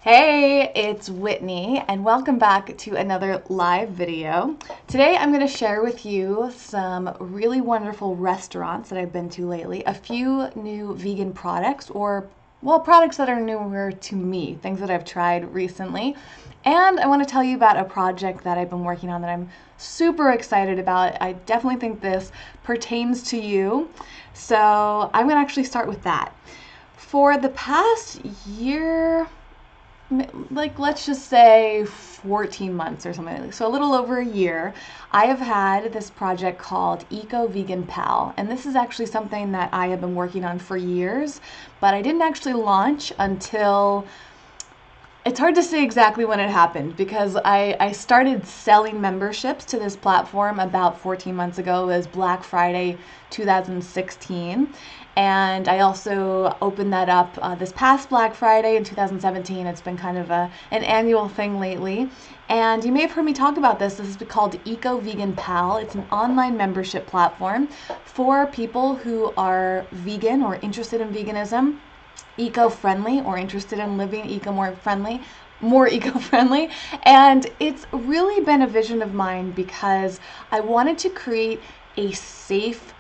Hey, it's Whitney, and welcome back to another live video. Today I'm going to share with you some really wonderful restaurants that I've been to lately, a few new vegan products, or well, products that are newer to me, things that I've tried recently. And I want to tell you about a project that I've been working on that I'm super excited about. I definitely think this pertains to you. So I'm going to actually start with that. For the past year, like let's just say 14 months or something like that. So a little over a year, I have had this project called Eco Vegan Pal, and this is actually something that I have been working on for years, but I didn't actually launch until it's hard to say exactly when it happened because I started selling memberships to this platform about 14 months ago. It was Black Friday 2016. And I also opened that up this past Black Friday in 2017. It's been kind of an annual thing lately. And you may have heard me talk about this. This is called Eco Vegan Pal. It's an online membership platform for people who are vegan or interested in veganism, eco-friendly or interested in living more eco-friendly. And it's really been a vision of mine because I wanted to create a safe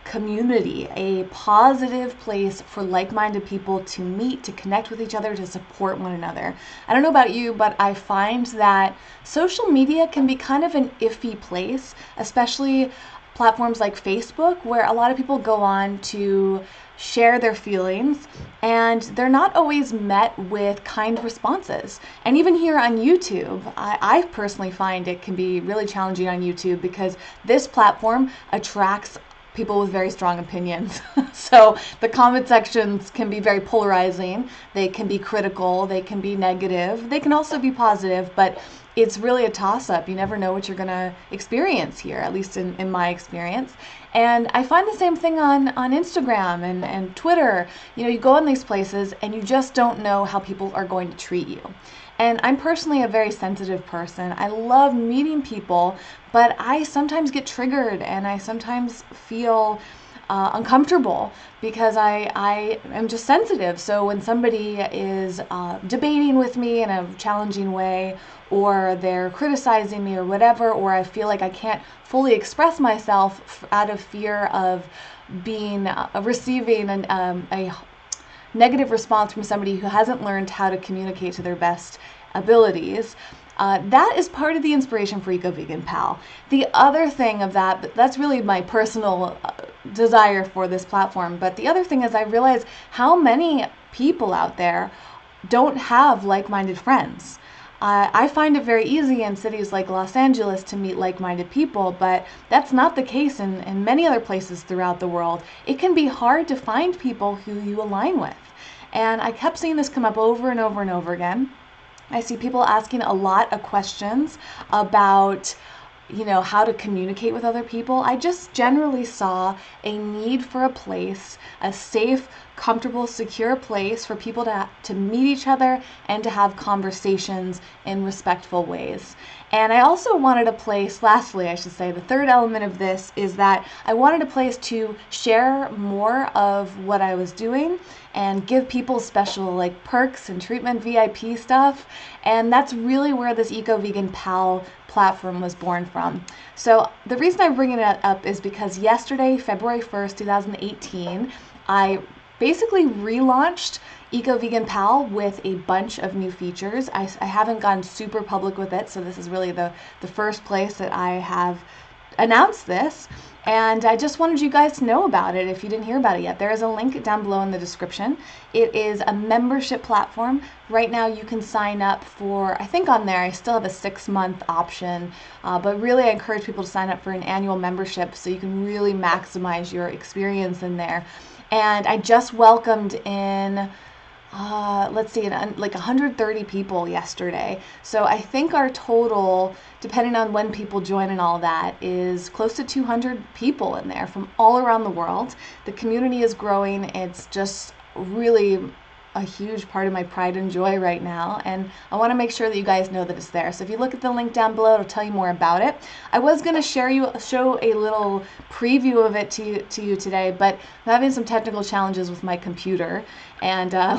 community, a positive place for like-minded people to meet, to connect with each other, to support one another. I don't know about you, but I find that social media can be kind of an iffy place, especially platforms like Facebook, where a lot of people go on to share their feelings and they're not always met with kind responses. And even here on YouTube, I personally find it can be really challenging on YouTube because this platform attracts people with very strong opinions. So the comment sections can be very polarizing. They can be critical, they can be negative, they can also be positive, but it's really a toss-up. You never know what you're going to experience here, at least in my experience. And I find the same thing on Instagram and Twitter. You know, you go in these places and you just don't know how people are going to treat you. And I'm personally a very sensitive person. I love meeting people, but I sometimes get triggered and I sometimes feel uncomfortable because I am just sensitive. So when somebody is debating with me in a challenging way, or they're criticizing me or whatever, or I feel like I can't fully express myself out of fear of being receiving a negative response from somebody who hasn't learned how to communicate to their best abilities. That is part of the inspiration for Eco Vegan Pal. The other thing of that's really my personal desire for this platform, but the other thing is I realize how many people out there don't have like-minded friends. I find it very easy in cities like Los Angeles to meet like-minded people, but that's not the case in many other places throughout the world. It can be hard to find people who you align with. And I kept seeing this come up over and over and over again. I see people asking a lot of questions about, you know, how to communicate with other people. I just generally saw a need for a place, a safe, comfortable, secure place for people to meet each other and to have conversations in respectful ways. And I also wanted a place, lastly, I should say, the third element of this is that I wanted a place to share more of what I was doing and give people special like perks and treatment VIP stuff. And that's really where this Eco Vegan Pal platform was born from. So the reason I'm bringing it up is because yesterday, February 1st, 2018, I basically relaunched Eco Vegan Pal with a bunch of new features. I haven't gone super public with it, so this is really the first place that I have announced this. And I just wanted you guys to know about it if you didn't hear about it yet. There is a link down below in the description. It is a membership platform. Right now you can sign up for, I think on there I still have a 6-month option, but really I encourage people to sign up for an annual membership so you can really maximize your experience in there. And I just welcomed in let's see, like 130 people yesterday. So I think our total, depending on when people join and all that, is close to 200 people in there from all around the world. The community is growing. It's just really a huge part of my pride and joy right now, and I want to make sure that you guys know that it's there. So if you look at the link down below, it'll tell you more about it. I was going to show a little preview of it to you today, but I'm having some technical challenges with my computer, and that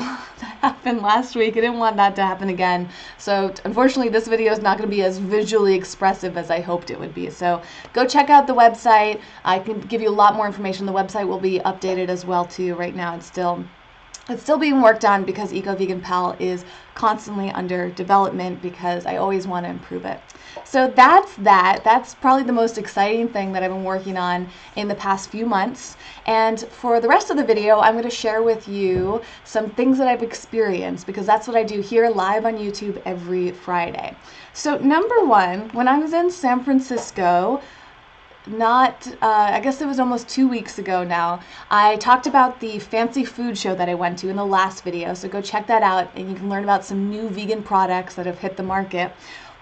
happened last week. I didn't want that to happen again. So unfortunately, this video is not going to be as visually expressive as I hoped it would be. So go check out the website. I can give you a lot more information. The website will be updated as well too. Right now, it's still being worked on because Eco Vegan Pal is constantly under development because I always want to improve it. So that's that. That's probably the most exciting thing that I've been working on in the past few months. And for the rest of the video, I'm going to share with you some things that I've experienced because that's what I do here live on YouTube every Friday. So number one, when I was in San Francisco, I guess it was almost 2 weeks ago now, I talked about the fancy food show that I went to in the last video, so go check that out and you can learn about some new vegan products that have hit the market.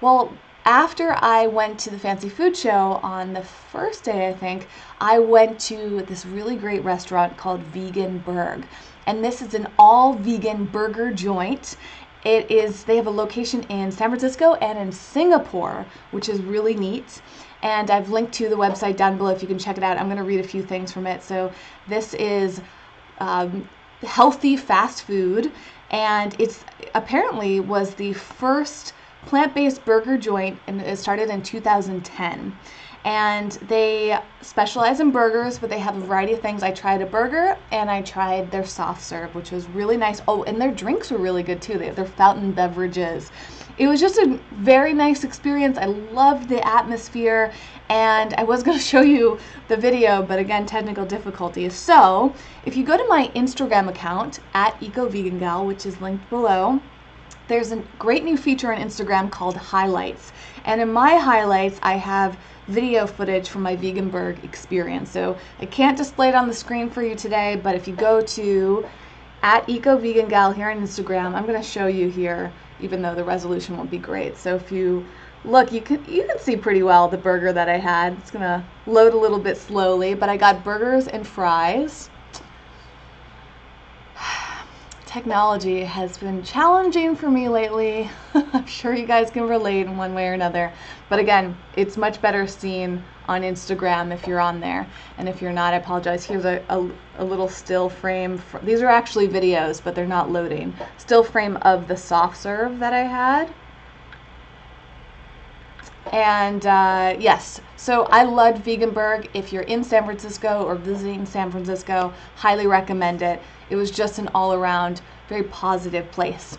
Well, after I went to the fancy food show on the first day, I think, I went to this really great restaurant called Vegan Burg, and this is an all-vegan burger joint. They have a location in San Francisco and in Singapore, which is really neat. And I've linked to the website down below if you can check it out. I'm going to read a few things from it. So this is healthy fast food, and it's apparently was the first plant-based burger joint, and it started in 2010. And they specialize in burgers, but they have a variety of things. I tried a burger, and I tried their soft serve, which was really nice. Oh, and their drinks were really good too. They have their fountain beverages. It was just a very nice experience. I loved the atmosphere, and I was going to show you the video, but again, technical difficulties. So if you go to my Instagram account, @EcoVeganGal, which is linked below, there's a great new feature on Instagram called Highlights. And in my highlights, I have video footage from my Vegan Burg experience. So I can't display it on the screen for you today, but if you go to @EcoVeganGal here on Instagram, I'm going to show you here, even though the resolution won't be great. So if you look, you can see pretty well the burger that I had. It's going to load a little bit slowly, but I got burgers and fries. Technology has been challenging for me lately. I'm sure you guys can relate in one way or another. But again, it's much better seen on Instagram if you're on there. And if you're not, I apologize. Here's a little still frame. These are actually videos, but they're not loading. Still frame of the soft serve that I had. And yes, so I loved Vegan Burg. If you're in San Francisco or visiting San Francisco, highly recommend it. It was just an all-around very positive place.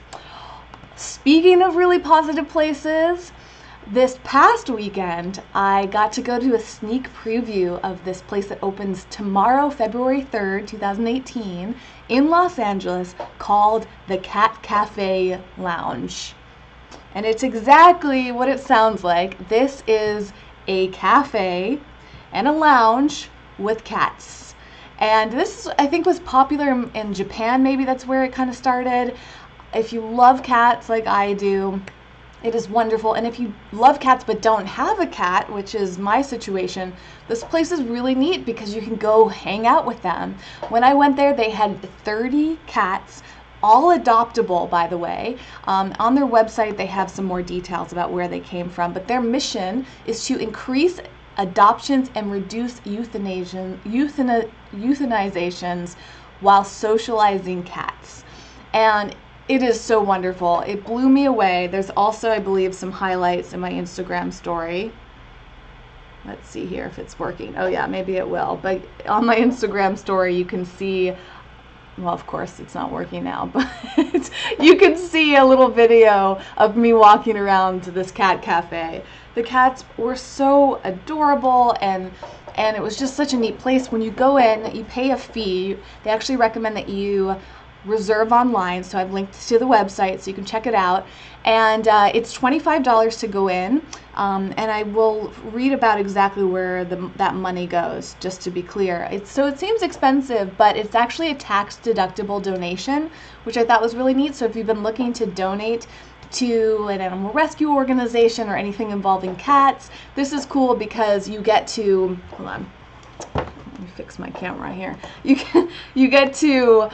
Speaking of really positive places, this past weekend I got to go to a sneak preview of this place that opens tomorrow, February 3rd, 2018 in Los Angeles, called the Cat Cafe Lounge. And it's exactly what it sounds like. This is a cafe and a lounge with cats. And this, I think, was popular in Japan. Maybe that's where it kind of started. If you love cats like I do, it is wonderful. And if you love cats but don't have a cat, which is my situation, this place is really neat because you can go hang out with them. When I went there, they had 30 cats, all adoptable, by the way. On their website, they have some more details about where they came from, but their mission is to increase adoptions and reduce euthanizations while socializing cats. And it is so wonderful. It blew me away. There's also, I believe, some highlights in my Instagram story. Let's see here if it's working. Oh yeah, maybe it will. But on my Instagram story, you can see, well, of course it's not working now, but you can see a little video of me walking around this cat cafe. The cats were so adorable, and it was just such a neat place. When you go in, you pay a fee. They actually recommend that you reserve online, so I've linked to the website so you can check it out. And it's $25 to go in, and I will read about exactly where that money goes, just to be clear. So it seems expensive, but it's actually a tax-deductible donation, which I thought was really neat. So if you've been looking to donate to an animal rescue organization or anything involving cats, this is cool because you get to, hold on, let me fix my camera here. You get to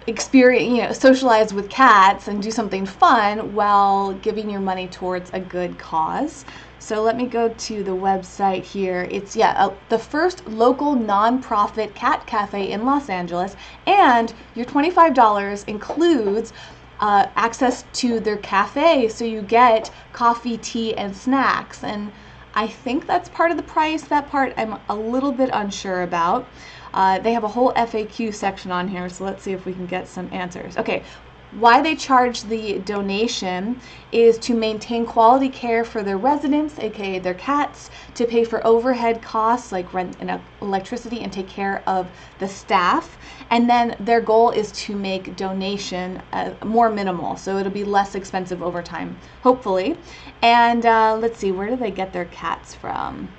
experience, socialize with cats and do something fun while giving your money towards a good cause. So let me go to the website here. It's, the first local nonprofit cat cafe in Los Angeles, and your $25 includes access to their cafe, so you get coffee, tea, and snacks. And I think that's part of the price. That part I'm a little bit unsure about. They have a whole FAQ section on here, so let's see if we can get some answers. Okay, why they charge the donation is to maintain quality care for their residents, aka their cats, to pay for overhead costs like rent and electricity, and take care of the staff. And then their goal is to make donation more minimal, so it'll be less expensive over time, hopefully. And let's see, where do they get their cats from?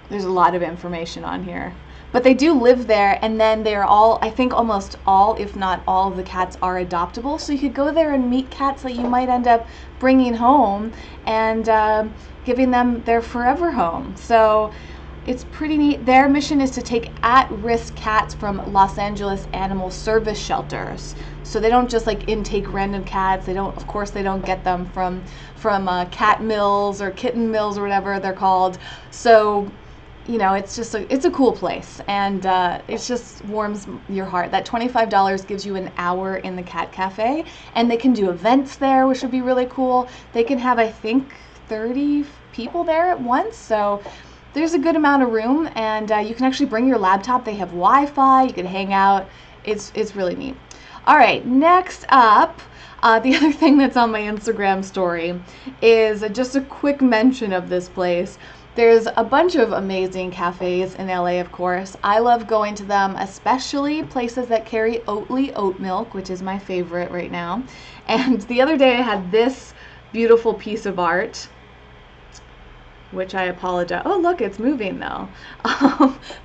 There's a lot of information on here. But they do live there, and then they're all, I think almost all, if not all, of the cats are adoptable. So you could go there and meet cats that you might end up bringing home and giving them their forever home. So it's pretty neat. Their mission is to take at-risk cats from Los Angeles animal service shelters. So they don't just like intake random cats. They don't, of course, they don't get them from cat mills or kitten mills or whatever they're called. So, you know, it's just it's a cool place, and it just warms your heart. That $25 gives you an hour in the cat cafe, and they can do events there, which would be really cool. They can have, I think, 30 people there at once, so there's a good amount of room, and you can actually bring your laptop. They have Wi-Fi. You can hang out. It's really neat. All right, next up, the other thing that's on my Instagram story is just a quick mention of this place. There's a bunch of amazing cafes in LA, of course. I love going to them, especially places that carry Oatly oat milk, which is my favorite right now. And the other day I had this beautiful piece of art, which I apologize. Oh, look, it's moving though.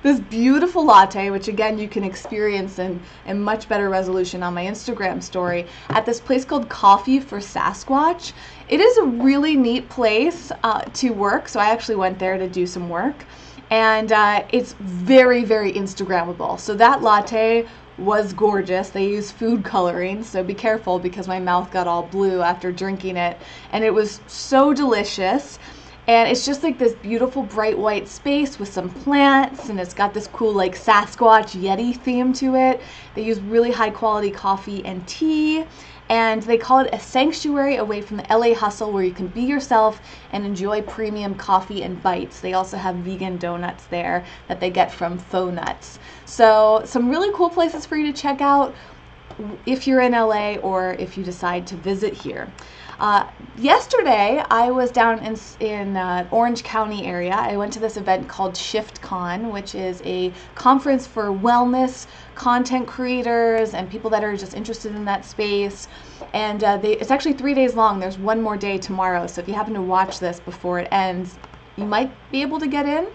This beautiful latte, which again you can experience in much better resolution on my Instagram story, at this place called Coffee for Sasquatch. It is a really neat place to work, so I actually went there to do some work, and it's very, very Instagrammable. So that latte was gorgeous. They use food coloring, so be careful because my mouth got all blue after drinking it, and it was so delicious. And it's just like this beautiful bright white space with some plants, and it's got this cool like Sasquatch Yeti theme to it. They use really high quality coffee and tea, and they call it a sanctuary away from the LA hustle where you can be yourself and enjoy premium coffee and bites. They also have vegan donuts there that they get from Faux Nuts. So some really cool places for you to check out if you're in LA or if you decide to visit here. Yesterday, I was down in Orange County area. I went to this event called ShiftCon, which is a conference for wellness content creators and people that are just interested in that space. And it's actually 3 days long. There's one more day tomorrow. So if you happen to watch this before it ends, you might be able to get in.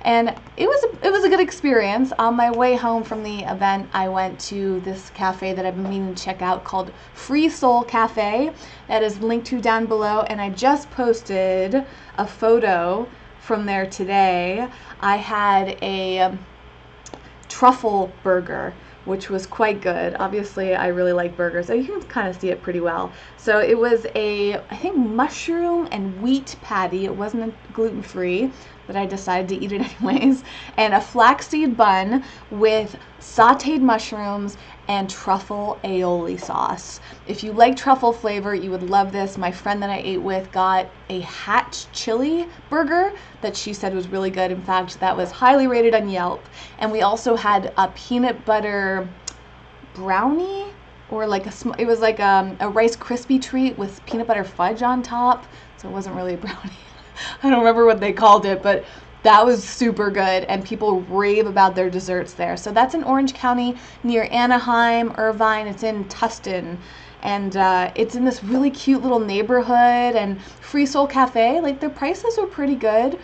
And it was a good experience. On my way home from the event, I went to this cafe that I've been meaning to check out called Free Soul Cafe. That is linked to down below, and I just posted a photo from there today. I had a truffle burger, which was quite good. Obviously, I really like burgers, so you can kind of see it pretty well. So it was I think mushroom and wheat patty. It wasn't gluten-free, but I decided to eat it anyways. And a flaxseed bun with sauteed mushrooms and truffle aioli sauce. If you like truffle flavor, you would love this. My friend that I ate with got a hatch chili burger that she said was really good. In fact, that was highly rated on Yelp. And we also had a peanut butter brownie, or like it was like a Rice Krispie treat with peanut butter fudge on top. So it wasn't really a brownie. I don't remember what they called it, but that was super good, and people rave about their desserts there. So that's in Orange County near Anaheim, Irvine. It's in Tustin, and it's in this really cute little neighborhood. And Free Soul Cafe, like their prices are pretty good.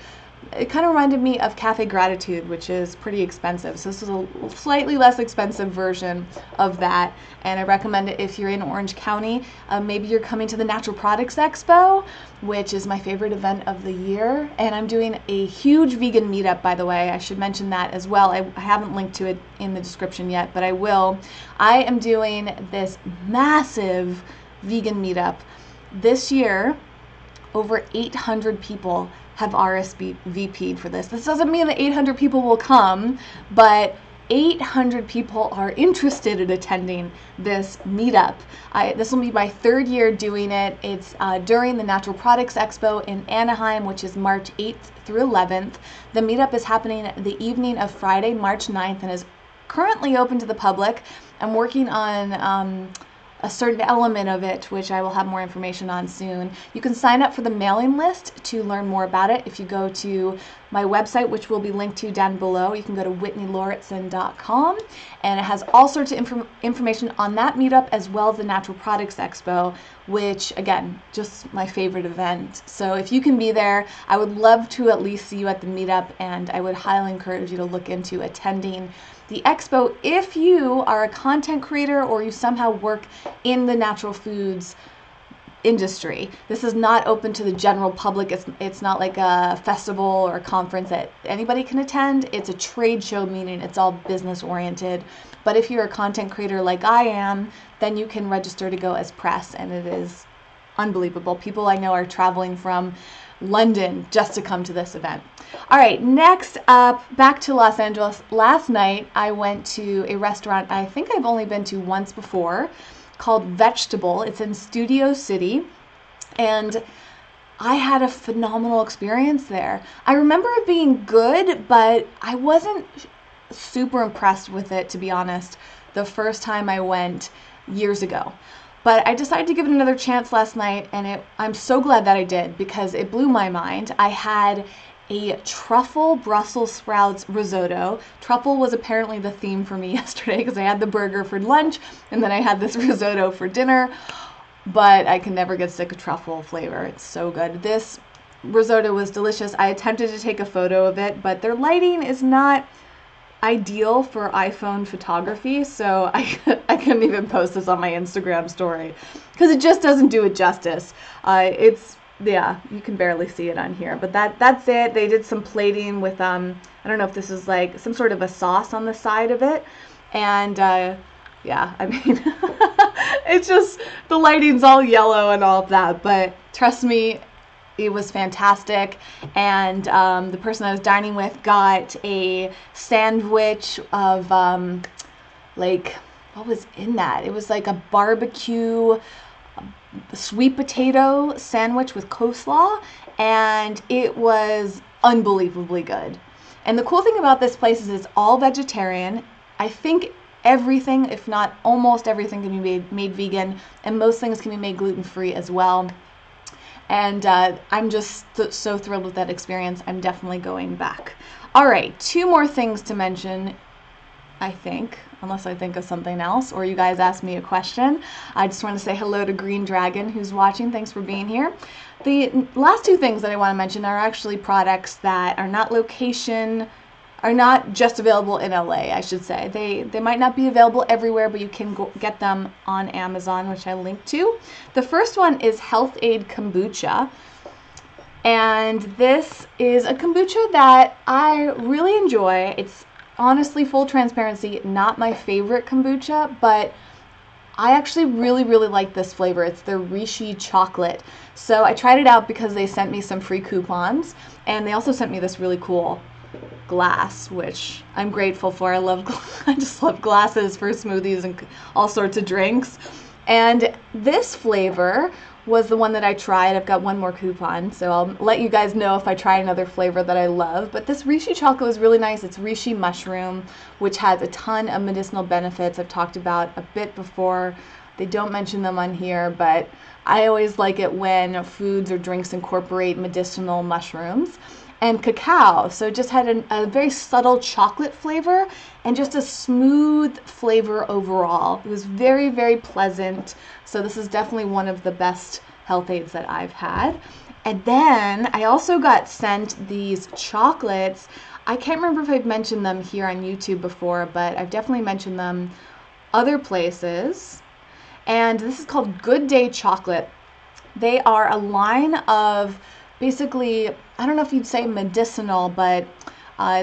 it kind of reminded me of Cafe Gratitude, which is pretty expensive. So this is a slightly less expensive version of that, and I recommend it if you're in Orange County. Maybe you're coming to the Natural Products Expo, which is my favorite event of the year, and I'm doing a huge vegan meetup, by the way. I should mention that as well. I haven't linked to it in the description yet, but I will. I am doing this massive vegan meetup this year. Over 800 people have RSVP'd for this. This doesn't mean that 800 people will come, but 800 people are interested in attending this meetup. This will be my third year doing it. It's during the Natural Products Expo in Anaheim, which is March 8th through 11th. The meetup is happening the evening of Friday, March 9th, and is currently open to the public. I'm working on a certain element of it, which I will have more information on soon. You can sign up for the mailing list to learn more about it. If you go to my website, which will be linked to down below, you can go to whitneylauritsen.com, and it has all sorts of information on that meetup as well as the Natural Products Expo, which again, just my favorite event. So if you can be there, I would love to at least see you at the meetup, and I would highly encourage you to look into attending the expo if you are a content creator or you somehow work in the natural foods industry. This is not open to the general public. It's not like a festival or a conference that anybody can attend. It's a trade show, meaning it's all business oriented. But if you're a content creator like I am, then you can register to go as press, and it is unbelievable. People I know are traveling from London just to come to this event. All right, next up, back to Los Angeles. Last night I went to a restaurant I think I've only been to once before, called Vegetable. It's in Studio City, and I had a phenomenal experience there. I remember it being good, but I wasn't super impressed with it, to be honest, the first time I went years ago. But I decided to give it another chance last night, and I'm so glad that I did, because it blew my mind. I had a truffle Brussels sprouts risotto. Truffle was apparently the theme for me yesterday because I had the burger for lunch and then I had this risotto for dinner, but I can never get sick of truffle flavor. It's so good. This risotto was delicious. I attempted to take a photo of it, but their lighting is not ideal for iPhone photography, so I couldn't even post this on my Instagram story because it just doesn't do it justice. Yeah, you can barely see it on here, but that's it. They did some plating with I don't know if this is like some sort of a sauce on the side of it, and yeah, I mean it's just the lighting's all yellow and all of that, but trust me, it was fantastic. And the person I was dining with got a sandwich of like, what was in that? It was like a barbecue sweet potato sandwich with coleslaw, and it was unbelievably good. And the cool thing about this place is it's all vegetarian. I think everything, if not almost everything, can be made vegan, and most things can be made gluten-free as well. And I'm just so thrilled with that experience. I'm definitely going back. All right, 2 more things to mention, I think, unless I think of something else or you guys ask me a question. I just want to say hello to Green Dragon, who's watching. Thanks for being here. The last 2 things that I want to mention are actually products that are not just available in LA, I should say. They might not be available everywhere, but you can get them on Amazon, which I linked to. The first one is Health Aid Kombucha. And this is a kombucha that I really enjoy. It's honestly, full transparency, not my favorite kombucha, but I actually really like this flavor. It's the Rishi chocolate. So I tried it out because they sent me some free coupons, and they also sent me this really cool glass, which I'm grateful for. I just love glasses for smoothies and all sorts of drinks. And this flavor was the one that I tried. I've got 1 more coupon, so I'll let you guys know if I try another flavor that I love. But this Rishi chocolate is really nice. It's Rishi mushroom, which has a ton of medicinal benefits I've talked about a bit before. They don't mention them on here, but I always like it when foods or drinks incorporate medicinal mushrooms. And cacao, so it just had a very subtle chocolate flavor and just a smooth flavor overall. It was very pleasant. So this is definitely one of the best health aids that I've had. And then I also got sent these chocolates. I can't remember if I've mentioned them here on YouTube before, but I've definitely mentioned them other places. And this is called Good Day Chocolate. They are a line of basically, I don't know if you'd say medicinal, but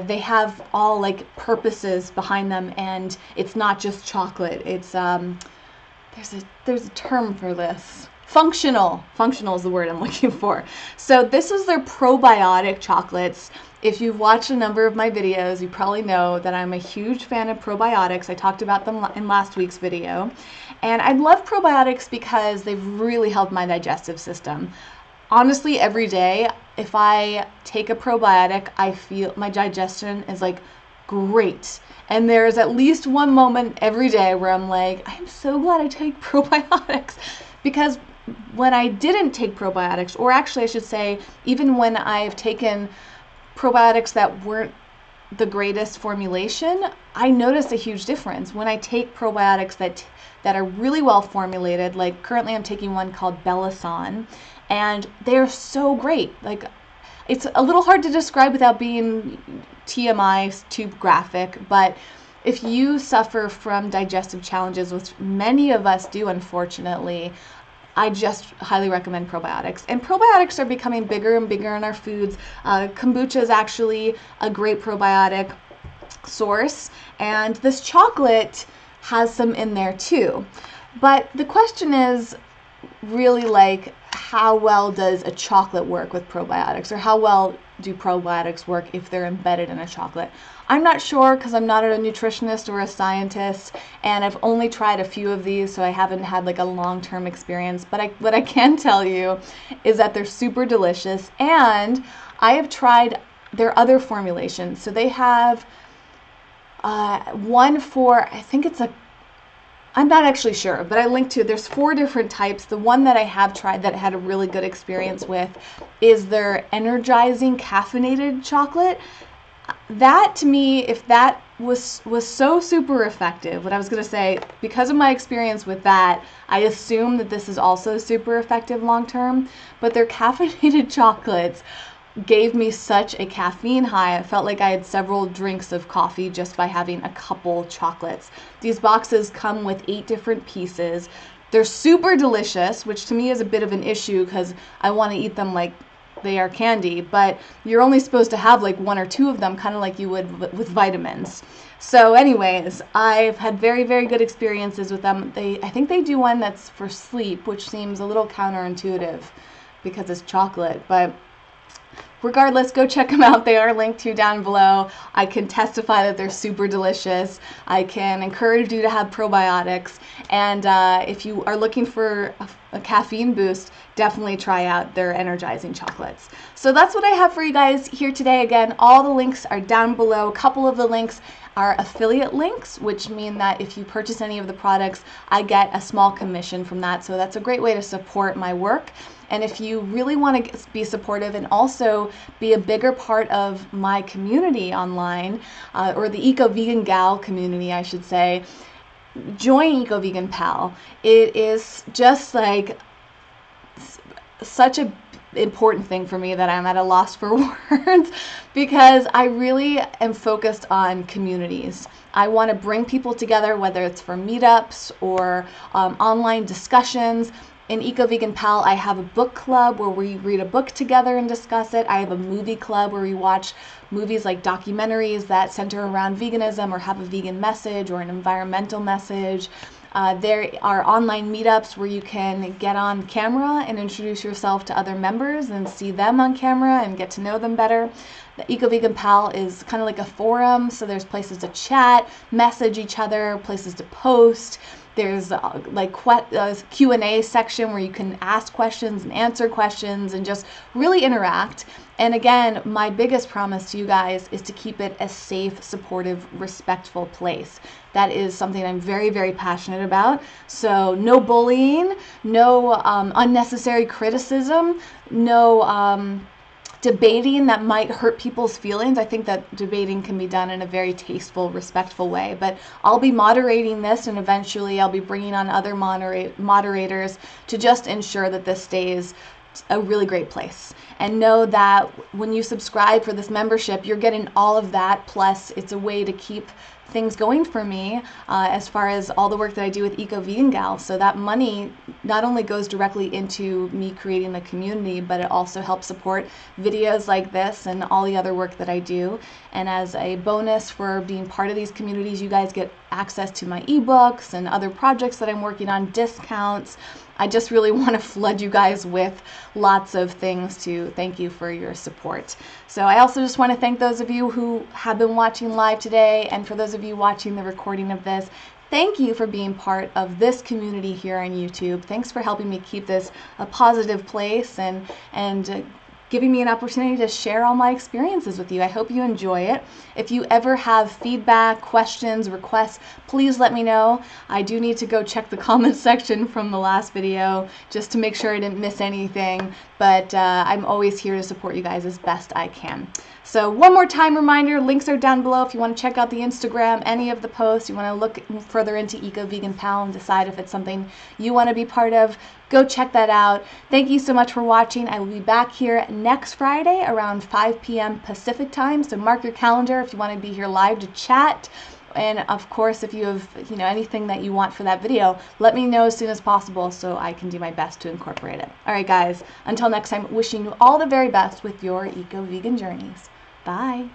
they have all like purposes behind them, and it's not just chocolate. It's there's a term for this. Functional. Functional is the word I'm looking for. So this is their probiotic chocolates. If you've watched a number of my videos, you probably know that I'm a huge fan of probiotics. I talked about them in last week's video. And I love probiotics because they've really helped my digestive system. Honestly, every day, if I take a probiotic, I feel my digestion is like great. And there's at least one moment every day where I'm like, I'm so glad I take probiotics. Because when I didn't take probiotics, or actually I should say, even when I've taken probiotics that weren't the greatest formulation, I noticed a huge difference. When I take probiotics that are really well formulated, like currently I'm taking one called Bellasan, and they're so great. Like, it's a little hard to describe without being TMI, too graphic, but if you suffer from digestive challenges, which many of us do, unfortunately, I just highly recommend probiotics. And probiotics are becoming bigger and bigger in our foods. Kombucha is actually a great probiotic source, and this chocolate has some in there too. But the question is really like, how well does a chocolate work with probiotics, or how well do probiotics work if they're embedded in a chocolate? I'm not sure because I'm not a nutritionist or a scientist, and I've only tried a few of these, so I haven't had like a long-term experience. But what I can tell you is that they're super delicious, and I have tried their other formulations. So they have one for, I think it's I'm not actually sure, but I linked to, there's 4 different types. The one that I have tried that I had a really good experience with is their energizing caffeinated chocolate. That, to me, if that was so super effective, what I was going to say, because of my experience with that, I assume that this is also super effective long term. But their caffeinated chocolates gave me such a caffeine high. I felt like I had several drinks of coffee just by having a couple chocolates. These boxes come with 8 different pieces. They're super delicious, which to me is a bit of an issue because I want to eat them like they are candy, but you're only supposed to have like 1 or 2 of them, kind of like you would with vitamins. So anyways, I've had very, very good experiences with them. I think they do one that's for sleep, which seems a little counterintuitive because it's chocolate, but regardless, go check them out. They are linked to down below. I can testify that they're super delicious. I can encourage you to have probiotics. And if you are looking for a caffeine boost, definitely try out their energizing chocolates. So that's what I have for you guys here today. Again, all the links are down below. A couple of the links are affiliate links, which mean that if you purchase any of the products, I get a small commission from that. So that's a great way to support my work. And if you really want to be supportive and also be a bigger part of my community online, or the Eco-Vegan Gal community, I should say, join Eco-Vegan Pal. It is just like such a important thing for me that I'm at a loss for words, because I really am focused on communities. I want to bring people together, whether it's for meetups or online discussions. In Eco-Vegan Pal, I have a book club where we read a book together and discuss it. I have a movie club where we watch movies like documentaries that center around veganism or have a vegan message or an environmental message. There are online meetups where you can get on camera and introduce yourself to other members and see them on camera and get to know them better. The Eco-Vegan Pal is kind of like a forum, so there's places to chat, message each other, places to post. There's like Q&A section where you can ask questions and answer questions and just really interact. And again, my biggest promise to you guys is to keep it a safe, supportive, respectful place. That is something I'm very, very passionate about. So no bullying, no unnecessary criticism, no debating that might hurt people's feelings. I think that debating can be done in a very tasteful, respectful way. But I'll be moderating this, and eventually I'll be bringing on other moderators to just ensure that this stays a really great place. And know that when you subscribe for this membership, you're getting all of that, plus it's a way to keep things going for me as far as all the work that I do with Eco Vegan Gals. So that money not only goes directly into me creating the community, but it also helps support videos like this and all the other work that I do. And as a bonus for being part of these communities, you guys get access to my ebooks and other projects that I'm working on, discounts. I just really want to flood you guys with lots of things to thank you for your support. So I also just want to thank those of you who have been watching live today, and for those of you watching the recording of this, thank you for being part of this community here on YouTube. Thanks for helping me keep this a positive place and giving me an opportunity to share all my experiences with you. I hope you enjoy it. If you ever have feedback, questions, requests, please let me know. I do need to go check the comment section from the last video just to make sure I didn't miss anything, but I'm always here to support you guys as best I can. So one more time reminder, links are down below if you want to check out the Instagram, any of the posts, you want to look further into Eco Vegan Pal and decide if it's something you want to be part of, go check that out. Thank you so much for watching. I will be back here next Friday around 5 p.m. Pacific time, so mark your calendar if you want to be here live to chat. And of course, if you have anything that you want for that video, let me know as soon as possible so I can do my best to incorporate it. All right, guys, until next time, wishing you all the very best with your eco-vegan journeys. Bye.